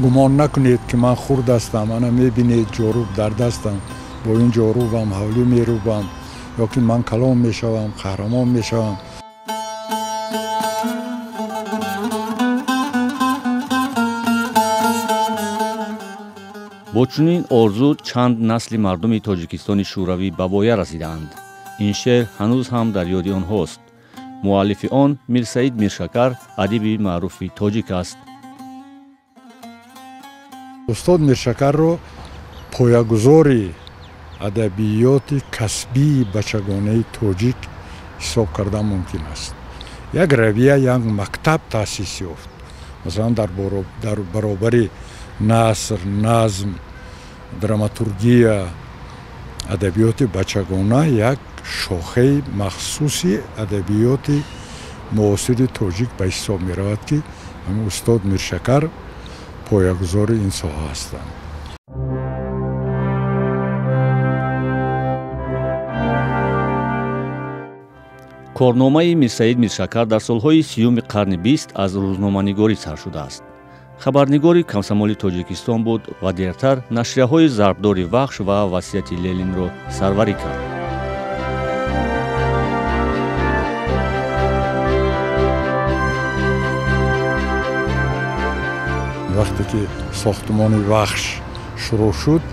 گمان نکنید که من خرد هستم. انا میبینید جاروب در دستم، با این جاروبم حولی میروبم، یا که من کلام میشوم، قهرمان میشوم. бо чунин орзу чанд насли мардуми тоҷикистони шӯравӣ ба воя расидаанд. ин шеър ҳанӯз ҳам дар ёди онҳост. муаллифи он мирсаид миршакар, адиби маъруфи тоҷик аст. устод миршакарро поягузори адабиёти касбии бачагонаи тоҷик ҳисоб кардан мумкин аст. як равия, як мактаб таъсис ёфт. масалан дар баробари наср, назм, драматургия, адабиёти бачагона як шохаи махсуси адабиёти муосири тоҷик ба ҳисоб меравад, ки ҳамин устод миршакар поягузори ин соҳа ҳастанд. корномаи мирсаид миршакар дар солҳои 30-уми қарни 20 аз рӯзноманигорӣ сар шудааст. хабарнигори комсомоли тоҷикистон буд ва дертар нашрияҳои зарбдори вахш ва васияти Ленинро сарварӣ кард. вақте ки сохтмони вахш шурӯъ шуд,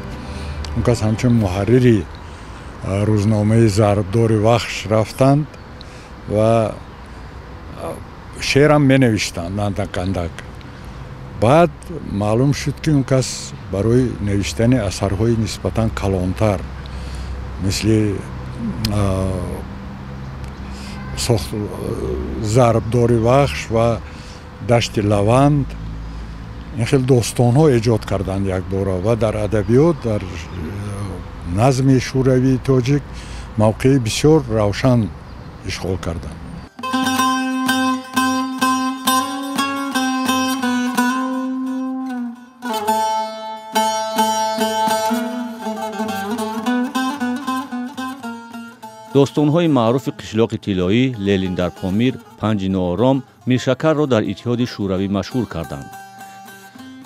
он кас ҳамчун муҳаррири рӯзномаи зарбдори вахш рафтанд ва шеърам менавиштанд андак. баъд маълум шуд ки он кас барои навиштани асарҳои нисбатан калонтар, мисли зарбдори вахш ва дашти лаванд, ин хел достонҳо эҷод карданд якбора ва дар адабиёт, дар назми шӯравии тоҷик мавқеи бисёр равшан ишғол карданд. достонҳои маъруфи қишлоқи тиллоӣ, Лелин дар Помир, Панҷи ноором миршакарро дар Иттиҳоди шӯравӣ машҳур карданд.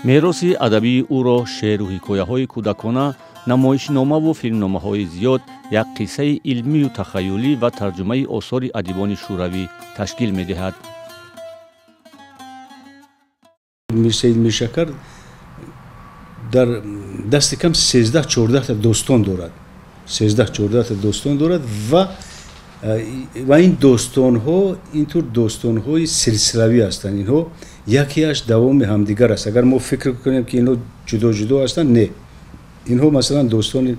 мероси адабии ӯро шеъру ҳикояҳои кӯдакона, намоишномаву филмномаҳои зиёд, як қиссаи илмию тахайюлӣ ва тарҷумаи осори адибони шӯравӣ ташкил медиҳад. мирсаид миршакар дар дасти кам 13-14 достон дорад. 13-14 достон дорад ва ин достонҳо интур достонҳои силсилавӣ ҳастанд. инҳо якеаш давоми ҳамдигар аст. агар мо фикр кунем ки инҳо ҷудо ҳастанд, не. инҳо масалан достони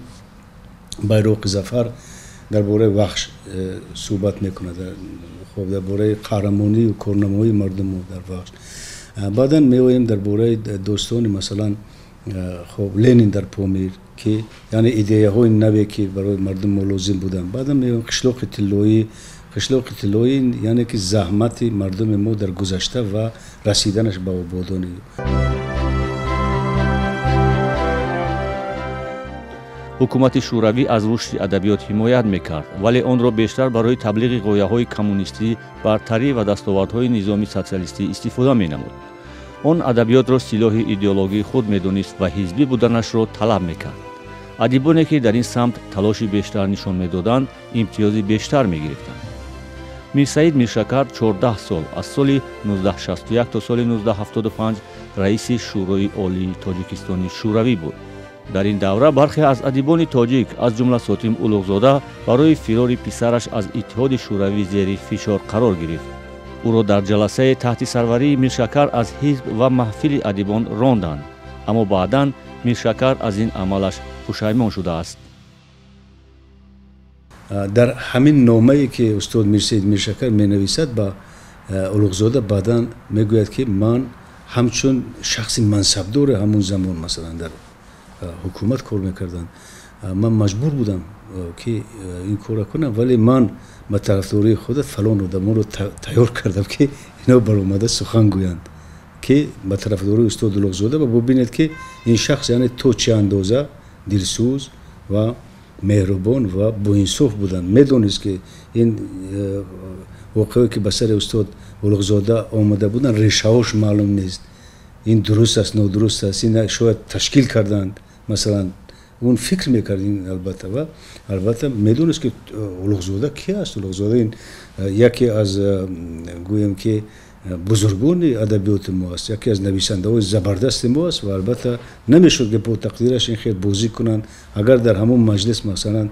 байроқи зафар дар бораи вахш суҳбат мекунад, дар бораи қаҳрамонию корнамоии мардумо дар вахш. баъдан меоем дар бораи достони масалан Ленин дар Помир, ки яъне идеяҳои наве ки барои мардум мо лозим буданд. баъдан меоем қишлоқи тиллоӣ, яъне ки заҳмати мардуми мо дар гузашта ва расиданаш ба ободони. ҳукумати шӯравӣ аз рушди адабиёт ҳимоят мекард, вале онро бештар барои таблиғи ғояҳои коммунистӣ, бартарӣ ва дастовардҳои низоми социалистӣ истифода менамуд. он адабиётро силоҳи идеологии худ медонист ва ҳизбӣ буданашро талаб мекард. адибоне ки дар ин самт талоши бештар нишон медоданд, имтиёзи бештар мегирифтанд. мирсаид миршакар 14 сол, аз соли 1961 то соли 1975 раиси шӯрои олии тоҷикистони шӯравӣ буд. дар ин давра бархе аз адибони тоҷик, аз ҷумла Сотим Улуғзода, барои фирори писараш аз Иттиҳоди шӯравӣ зери фишор қарор гирифт. ӯро дар ҷаласаи таҳти сарварии миршакар аз ҳизб ва маҳфили адибон ронданд, аммо баъдан миршакар аз ин амалаш пушаймон шудааст. дар ҳамин номае ки устод мирсаид миршакар менависад ба Улуғзода, баъдан мегӯяд ки ман ҳамчун шахси мансабдори ҳамон замон масалан дар ҳукумат кор мекардам, ман маҷбур будам ки ин кора кунам, вале ман ба тарафдории худат фалон одамонро тайёр кардам ки ино баромада сухан гӯянд, ки ба тарафдории устод Улуғзода ва бубинед ки ин шахс яъне то чӣ андоза дилсӯз ва меҳрубон ва боинсоф буданд. медонист ки ин воқеое ки ба сари устод Улуғзода омада буданд решаҳош маълум нест. این درست است نادرست است این شاید تشکیل کردند مثلا اون فکر میکردین البته میدونست که اولوغزاده کی است اولوغزاده این یکی از گویم که بزرگان ادبیات ما است یکی از نویسنده‌های زبردست ما است و البته نمیشد که با تقدیرش این خیلی بازی کنن اگر در همون مجلس مثلا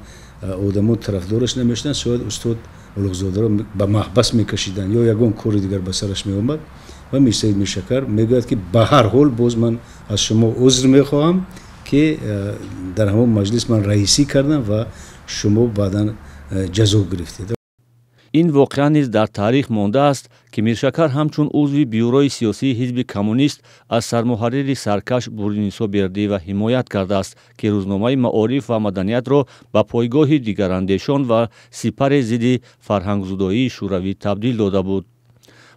آدم‌ها طرفدارش نمیشدن شاید استاد اولوغزاده رو به محبس میکشیدن یا یگان کار دیگر به سرش میومد و میرسید میشکر میگوید که به هر حال باز من از شما عذر میخواهم که در همون مجلس من رئیسی کردم و شما بعداً جزا گرفتید. این واقعا نیز در تاریخ مانده است که میرشکر همچون عضو بیوروی سیاسی حزب کمونیست از سرمحرر سرکش بوردینیسو بردی و حمایت کرده است که روزنامه معارف و مدنیت را به پایگاه دیگراندیشان و سپر ضد فرهنگزدایی شوروی تبدیل داده بود.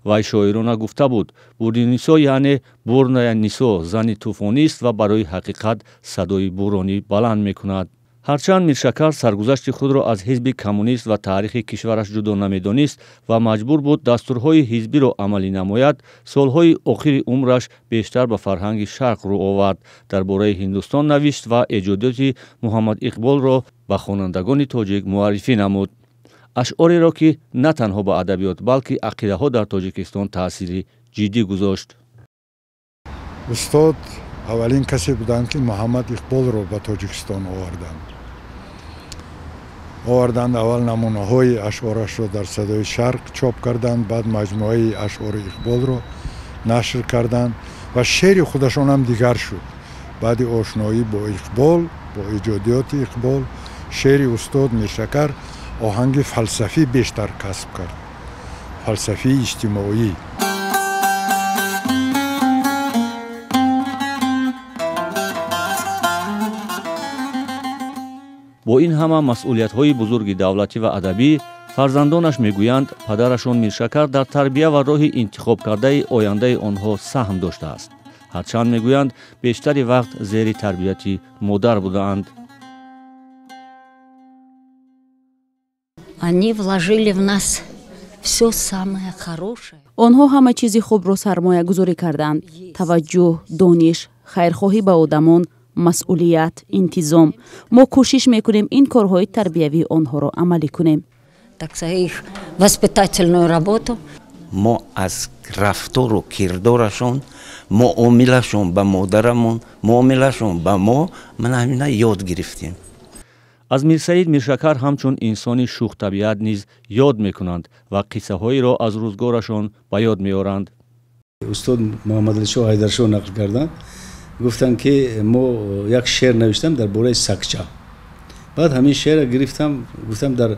وی شاعرانه گفته بود بوردینیسو یعنی بورنیسو زنی طوفانی است و برای حقیقت صدای بورانی بلند میکند. هرچند میرشکر سرگذشت خود را از حزب کمونیست و تاریخ کشورش جدا نمیدانست و مجبور بود دستورهای حزبی را عملی نماید سالهای آخر عمرش بیشتر به فرهنگ شرق رو آورد درباره هندوستان نوشت و ایجادات محمد اقبال را به خوانندگان تاجیک معرفی نمود اشعاری را که نه تنها به ادبیات بلکه عقیده ها در تاجیکستان تأثیری جدی گذاشت. استاد اولین کسی بودند که محمد اقبال را به تاجیکستان آوردند اول نمونه های اشعارش را در صدای شرق چاپ کردند بعد مجموعه اشعار اقبال را نشر کردند و شعر خودشان هم دیگر شد. بعد آشنایی با اقبال با ایجادیات اقبال شعر استاد میرشکر آهنگ فلسفی بیشتر کسب کرد فلسفی اجتماعی. با این همه مسئولیت‌های بزرگ دولتی و ادبی فرزندانش میگویند پدرشان میرشکر در تربیت و راه انتخاب کرده آینده آنها سهم داشته است. هرچند میگویند بیشتر وقت زیر تربیت مادر بودند. Они вложили в нас все самое хорошее. آنها همه چیز خوب را سرمایه گذاری کردند. توجه، دانش، خیرخواهی به آدمان، مسئولیت، انتظام. ما کوشش میکنیم این کارهای تربیوی آنها را عملی کنیم. Так сказать, их воспитательную работу. ما از رفتار و کردارشون معاملشون به مادرمون معاملشون به ما من همین یاد گرفتیم. از میرسید میرشکر همچون انسانی شوخ طبیعت نیز یاد میکنند و قصه هایی را از روزگارشان به یاد میارند. استاد محمد علی شاه حیدرشاه نقل کردند گفتن که ما یک شعر نوشتم در باره سگچه بعد همین شعر گرفتم گفتم در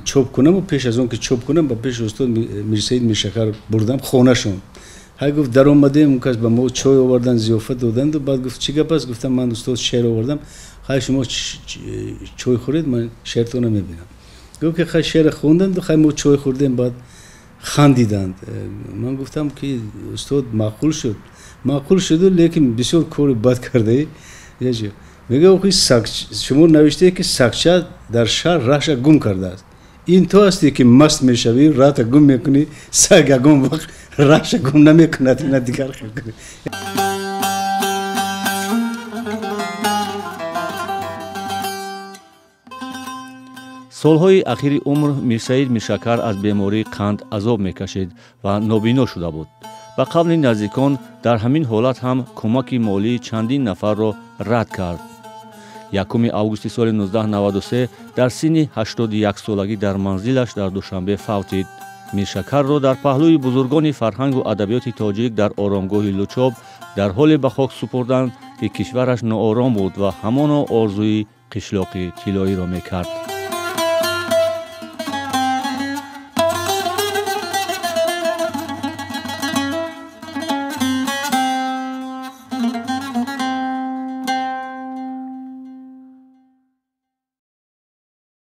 چوب کنم و پیش از اون که چوب کنم با پیش استاد میرسید میرشکر بردم خانه شون های گفت در اومدیم اون کس به ما چای آوردن ضیافت دادند و بعد گفت چی گپ است گفتم من استاد شعر آوردم های شما چای خورید من شعرتون رو میبینم گفت که خیلی شعر خوندند و خیلی ما چای خوردیم بعد خندیدند من گفتم که استاد معقول شد لیکن بسیار کار بد کرده میگه اوکی شما نوشته که سگچه در شهر راهش گم کرده است این تو هستی که مست میشوی رات گم میکنی سگ گم وقت راهش گم نمیکند نه دیگر خیلی کنی. سالهای اخیر عمر میرسید میرشکر از بیماری قند عذاب میکشید و نابینا شده بود. به قول نزدیکان در همین حالت هم کمک مالی چندین نفر را رد کرد. 1 آگوست سال 1993 در سن 81 سالگی در منزلش در دوشنبه فوتید. میرشکر را در پهلوی بزرگان فرهنگ و ادبیات تاجیک در آرامگاه لوچاب در حال به خاک سپردند که کشورش ناآرام بود و همان آرزوی قشلاق طلایی را میکرد.